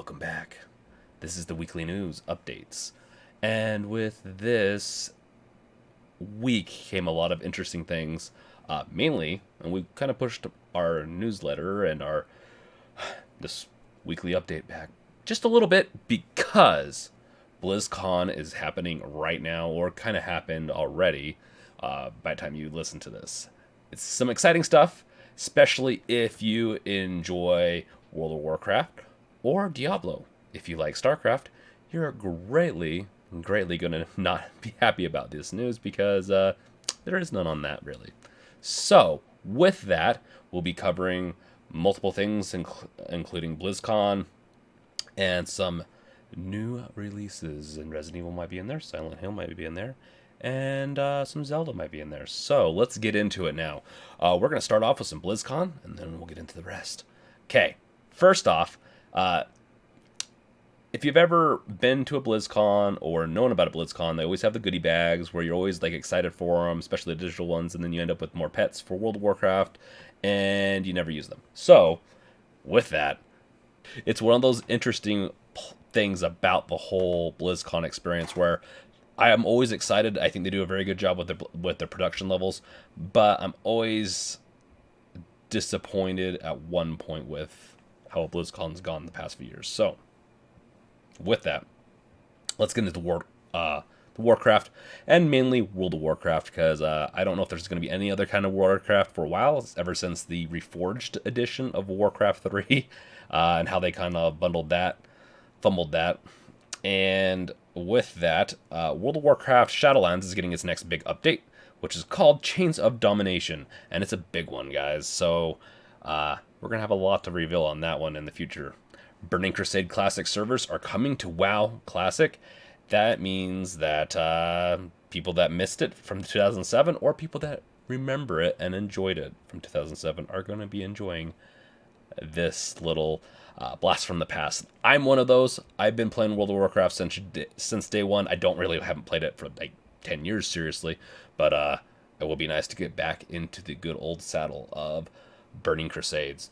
welcome back. This is the weekly news updates. And with this week came a lot of interesting things. Mainly, and we kind of pushed our newsletter and our this weekly update back just a little bit because BlizzCon is happening right now, or kind of happened already by the time you listen to this. It's some exciting stuff, especially if you enjoy World of Warcraft or Diablo. If you like StarCraft, you're greatly going to not be happy about this news because there is none on that, really. So, with that, we'll be covering multiple things, including BlizzCon and some new releases. And Resident Evil might be in there, Silent Hill might be in there, and some Zelda might be in there. So, let's get into it now. We're going to start off with some BlizzCon, and then we'll get into the rest. Okay, first off, if you've ever been to a BlizzCon or known about a BlizzCon, they always have the goodie bags where you're always like excited for them, especially the digital ones, and then you end up with more pets for World of Warcraft, and you never use them. So, with that, it's one of those interesting things about the whole BlizzCon experience where I am always excited. I think they do a very good job with their production levels, but I'm always disappointed at one point with how BlizzCon's gone the past few years. So, with that, let's get into the Warcraft, and mainly World of Warcraft, because I don't know if there's going to be any other kind of Warcraft for a while, ever since the Reforged edition of Warcraft 3, and how they kind of fumbled that. And with that, World of Warcraft Shadowlands is getting its next big update, which is called Chains of Domination, and it's a big one, guys, so we're going to have a lot to reveal on that one in the future. Burning Crusade Classic servers are coming to WoW Classic. That means that people that missed it from 2007 or people that remember it and enjoyed it from 2007 are going to be enjoying this little blast from the past. I'm one of those. I've been playing World of Warcraft since day one. I haven't played it for like 10 years, seriously. But it will be nice to get back into the good old saddle of Burning Crusades.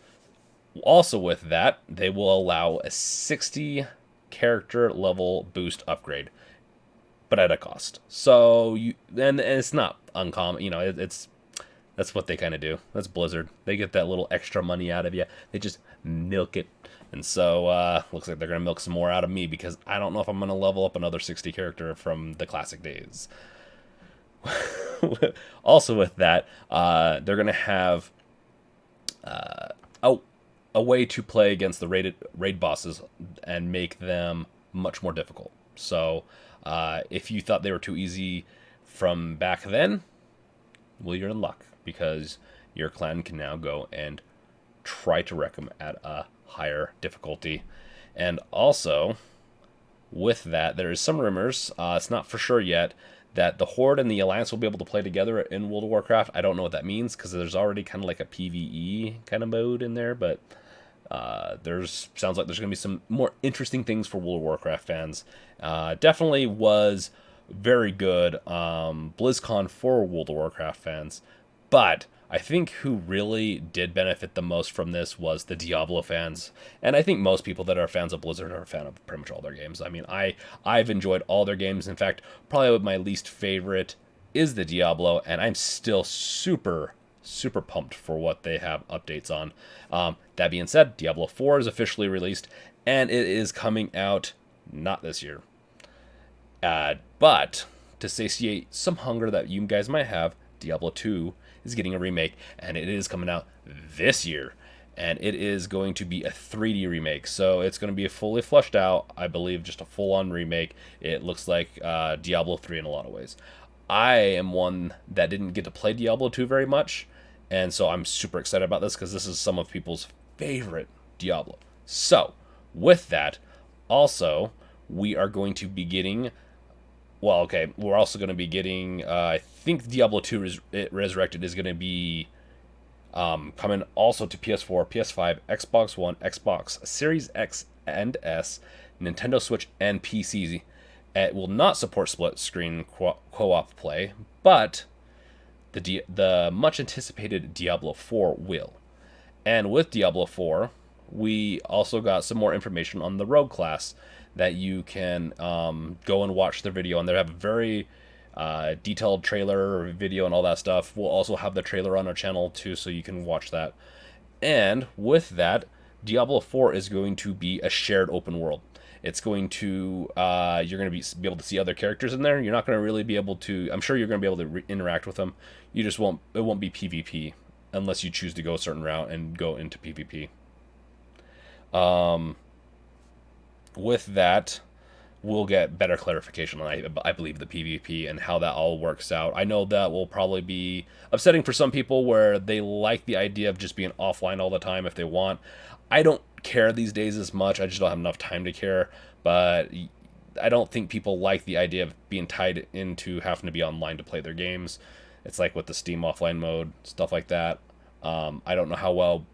Also with that, they will allow a 60 character level boost upgrade, but at a cost. So and it's not uncommon, that's what they kind of do. That's Blizzard. They get that little extra money out of you. They just milk it. And so looks like they're going to milk some more out of me because I don't know if I'm going to level up another 60 character from the classic days. Also with that, they're going to have a way to play against the raid bosses and make them much more difficult. So if you thought they were too easy from back then, well, you're in luck because your clan can now go and try to wreck them at a higher difficulty. And also, with that, there is some rumors, it's not for sure yet, that the Horde and the Alliance will be able to play together in World of Warcraft. I don't know what that means because there's already kind of like a PvE kind of mode in there, but sounds like there's going to be some more interesting things for World of Warcraft fans. Definitely was very good BlizzCon for World of Warcraft fans, but I think who really did benefit the most from this was the Diablo fans, and I think most people that are fans of Blizzard are a fan of pretty much all their games. I mean, I've enjoyed all their games. In fact, probably my least favorite is the Diablo, and I'm still super pumped for what they have updates on. That being said, Diablo 4 is officially released, and it is coming out not this year. But to satiate some hunger that you guys might have, Diablo 2 is getting a remake, and it is coming out this year. And it is going to be a 3D remake, so it's going to be a fully fleshed out, I believe, just a full-on remake. It looks like Diablo 3 in a lot of ways. I am one that didn't get to play Diablo 2 very much, and so I'm super excited about this because this is some of people's favorite Diablo. So, with that, also, we are going to be getting... we're also going to be getting... I think Diablo 2 Resurrected is going to be coming also to PS4, PS5, Xbox One, Xbox Series X and S, Nintendo Switch, and PC. It will not support split-screen co-op play, but the much-anticipated Diablo 4 will. And with Diablo 4, we also got some more information on the Rogue class that you can go and watch their video, and they have a very detailed trailer video and all that stuff. We'll also have the trailer on our channel too, so you can watch that. And with that, Diablo 4 is going to be a shared open world. It's going to you're going to be able to see other characters in there. You're not going to really be able to. I'm sure you're going to be able to interact with them. You just won't. It won't be PvP unless you choose to go a certain route and go into PvP. With that, we'll get better clarification on, I believe, the PvP and how that all works out. I know that will probably be upsetting for some people where they like the idea of just being offline all the time if they want. I don't care these days as much. I just don't have enough time to care. But I don't think people like the idea of being tied into having to be online to play their games. It's like with the Steam offline mode, stuff like that. I don't know how well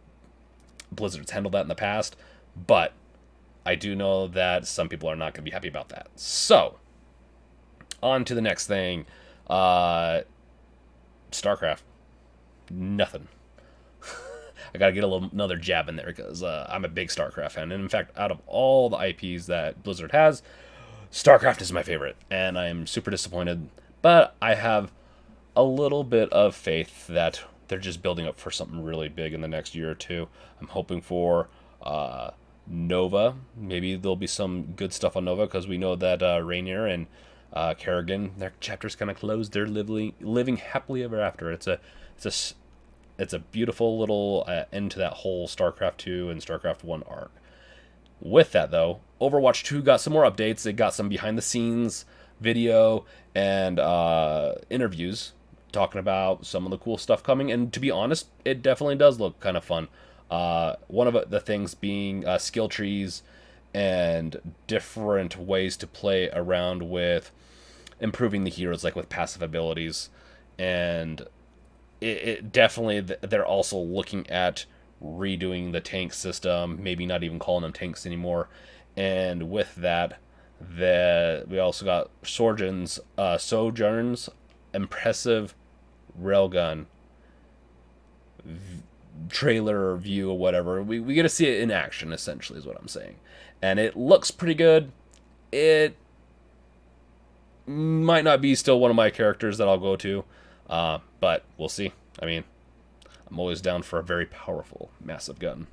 Blizzard's handled that in the past, but I do know that some people are not going to be happy about that. So, on to the next thing. StarCraft. Nothing. I gotta get another jab in there because I'm a big StarCraft fan. And in fact, out of all the IPs that Blizzard has, StarCraft is my favorite. And I am super disappointed. But I have a little bit of faith that they're just building up for something really big in the next year or two. I'm hoping for Nova. Maybe there'll be some good stuff on Nova because we know that Rainier and Kerrigan, their chapters kind of closed. They're living happily ever after. It's a beautiful little end to that whole StarCraft 2 and StarCraft 1 arc. With that, though, Overwatch 2 got some more updates. It got some behind-the-scenes video and interviews talking about some of the cool stuff coming. And to be honest, it definitely does look kind of fun. One of the things being skill trees and different ways to play around with improving the heroes, like with passive abilities. And it definitely, they're also looking at redoing the tank system, maybe not even calling them tanks anymore. And with that, we also got Sojourn's impressive railgun trailer view or whatever. We get to see it in action, essentially, is what I'm saying. And it looks pretty good. It might not be still one of my characters that I'll go to, but we'll see. I mean, I'm always down for a very powerful, massive gun.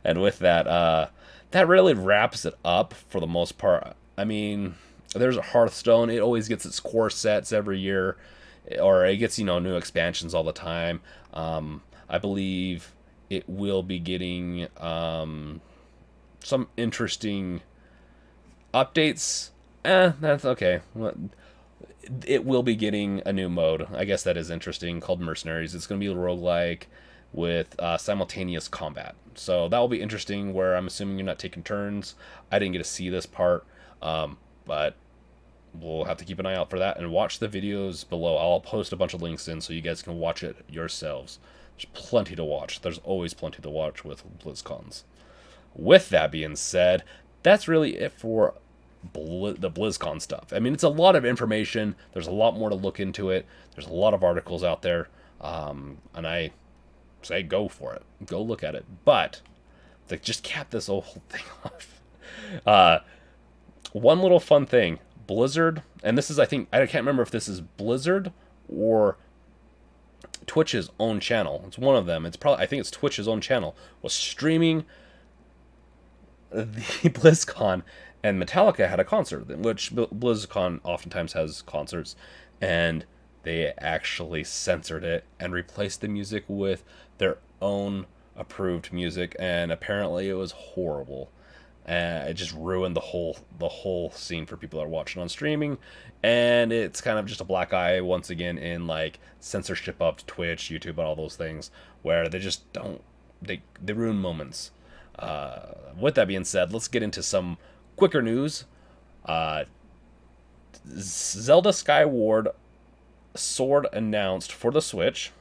And with that, that really wraps it up for the most part. I mean, there's a Hearthstone. It always gets its core sets every year, or it gets, new expansions all the time. I believe it will be getting some interesting updates. That's okay. It will be getting a new mode. I guess that is interesting, called Mercenaries. It's going to be a roguelike with simultaneous combat. So that will be interesting, where I'm assuming you're not taking turns. I didn't get to see this part, but we'll have to keep an eye out for that and watch the videos below. I'll post a bunch of links in so you guys can watch it yourselves. There's plenty to watch. There's always plenty to watch with BlizzCons. With that being said, that's really it for the BlizzCon stuff. I mean, it's a lot of information. There's a lot more to look into it. There's a lot of articles out there, and I say go for it. Go look at it. But to just cap this whole thing off, one little fun thing. Blizzard, and this is, I can't remember if this is Blizzard or Twitch's own channel. It's one of them. I think it's Twitch's own channel, was streaming the BlizzCon, and Metallica had a concert, which BlizzCon oftentimes has concerts, and they actually censored it and replaced the music with their own approved music, and apparently it was horrible. It just ruined the whole scene for people that are watching on streaming, and it's kind of just a black eye once again in like censorship of Twitch, YouTube, and all those things, where they just don't they ruin moments. With that being said, let's get into some quicker news. Zelda Skyward Sword announced for the Switch.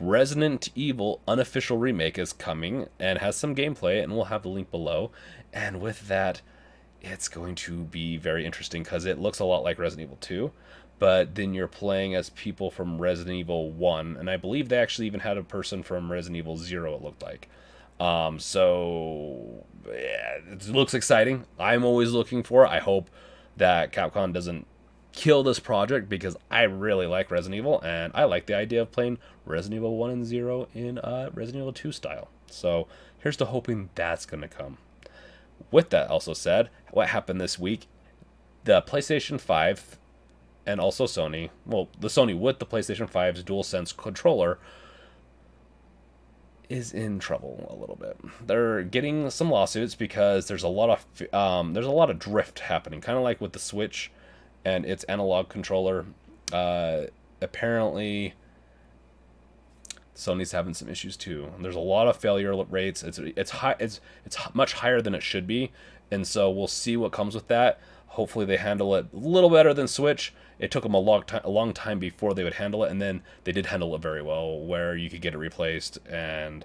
Resident Evil Unofficial Remake is coming and has some gameplay, and we'll have the link below. And with that, it's going to be very interesting because it looks a lot like Resident Evil 2, but then you're playing as people from Resident Evil 1, and I believe they actually even had a person from Resident Evil 0, it looked like. So yeah, it looks exciting. I'm always looking for it. I hope that Capcom doesn't kill this project, because I really like Resident Evil, and I like the idea of playing Resident Evil 1 and 0 in Resident Evil 2 style. So here's to hoping that's going to come. With that also said, what happened this week, the PlayStation 5 and also Sony, well, the Sony with the PlayStation 5's DualSense controller is in trouble a little bit. They're getting some lawsuits because there's a lot of drift happening, kind of like with the Switch and its analog controller. Apparently, Sony's having some issues too. There's a lot of failure rates. It's high. It's much higher than it should be, and so we'll see what comes with that. Hopefully, they handle it a little better than Switch. It took them a long time before they would handle it, and then they did handle it very well, where you could get it replaced, and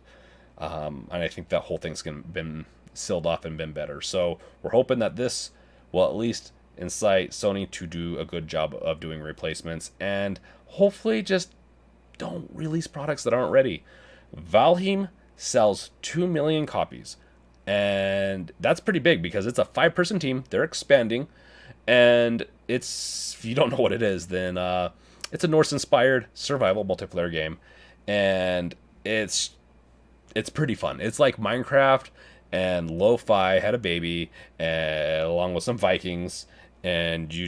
I think that whole thing's been sealed off and been better. So we're hoping that this will at least incite Sony to do a good job of doing replacements, and hopefully just don't release products that aren't ready. Valheim sells 2 million copies, and that's pretty big because it's a 5-person team. They're expanding, and it's, if you don't know what it is, then it's a Norse-inspired survival multiplayer game, and it's pretty fun. It's like Minecraft and Lo-Fi had a baby, along with some Vikings, and you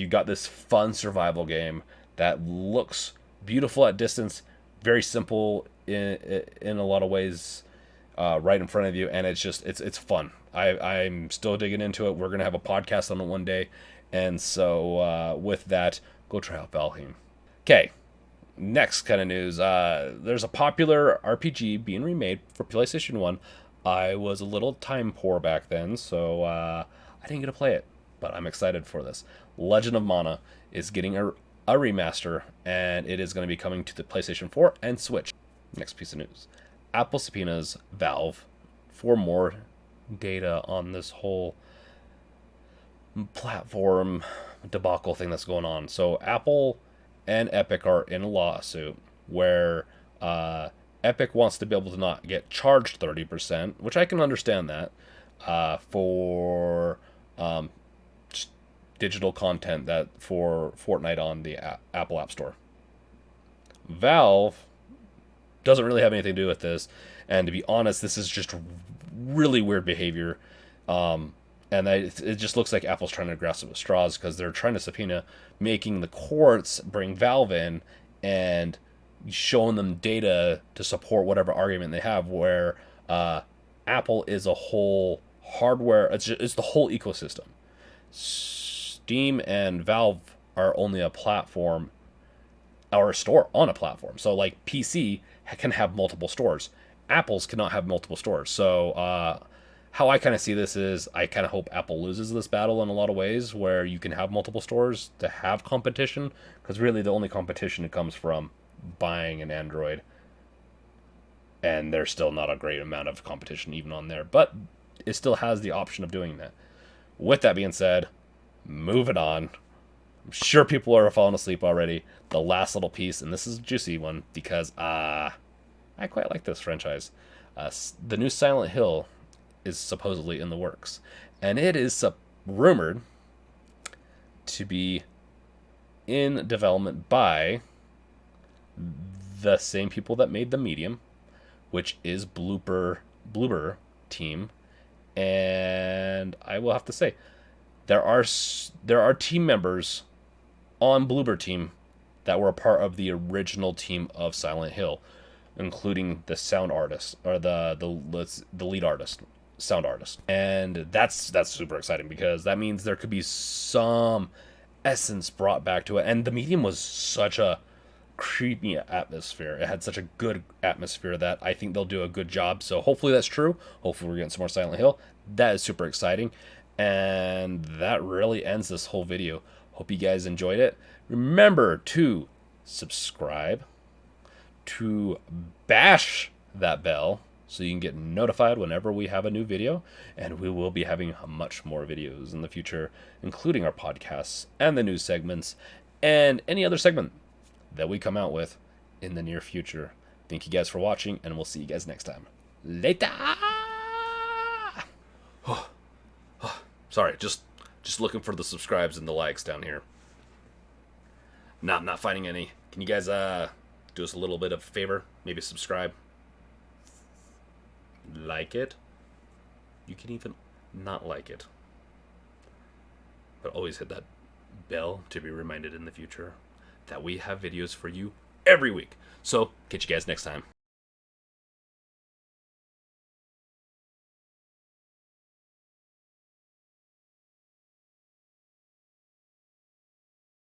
got this fun survival game that looks beautiful at distance, very simple in a lot of ways, right in front of you, and it's fun. I'm still digging into it. We're gonna have a podcast on it one day, and so with that, go try out Valheim. Okay, next kind of news. There's a popular RPG being remade for PlayStation 1. I was a little time poor back then, so I didn't get to play it, but I'm excited for this. Legend of Mana is getting a remaster, and it is going to be coming to the PlayStation 4 and Switch. Next piece of news. Apple subpoenas Valve for more data on this whole platform debacle thing that's going on. So Apple and Epic are in a lawsuit where Epic wants to be able to not get charged 30%, which I can understand that, for just digital content that for Fortnite on the Apple App Store. Valve doesn't really have anything to do with this, and to be honest, this is just really weird behavior. And it just looks like Apple's trying to grasp at straws, because they're trying to subpoena, making the courts bring Valve in and showing them data to support whatever argument they have, where Apple is a whole hardware, it's the whole ecosystem. Steam and Valve are only a platform or a store on a platform. So like PC can have multiple stores. Apple's cannot have multiple stores. So how I kind of see this is, I kind of hope Apple loses this battle in a lot of ways, where you can have multiple stores to have competition, because really the only competition comes from buying an Android, and there's still not a great amount of competition even on there, but it still has the option of doing that. With that being said, moving on. I'm sure people are falling asleep already. The last little piece, and this is a juicy one, because I quite like this franchise. The new Silent Hill is supposedly in the works, and it is rumored to be in development by the same people that made The Medium, which is Bloober team. And I will have to say, there are team members on Bloober team that were a part of the original team of Silent Hill, including the sound artist, or the lead artist, sound artist. And that's super exciting, because that means there could be some essence brought back to it. And The Medium was such a creepy atmosphere. It had such a good atmosphere that I think they'll do a good job. So hopefully that's true. Hopefully we're getting some more Silent Hill. That is super exciting. And that really ends this whole video. Hope you guys enjoyed it. Remember to subscribe, to bash that bell so you can get notified whenever we have a new video, and we will be having much more videos in the future, including our podcasts and the news segments and any other segment that we come out with in the near future. Thank you guys for watching, and we'll see you guys next time. Later! Sorry, just looking for the subscribes and the likes down here. No, I'm not finding any. Can you guys do us a little bit of a favor? Maybe subscribe. Like it. You can even not like it. But always hit that bell to be reminded in the future that we have videos for you every week. So, catch you guys next time.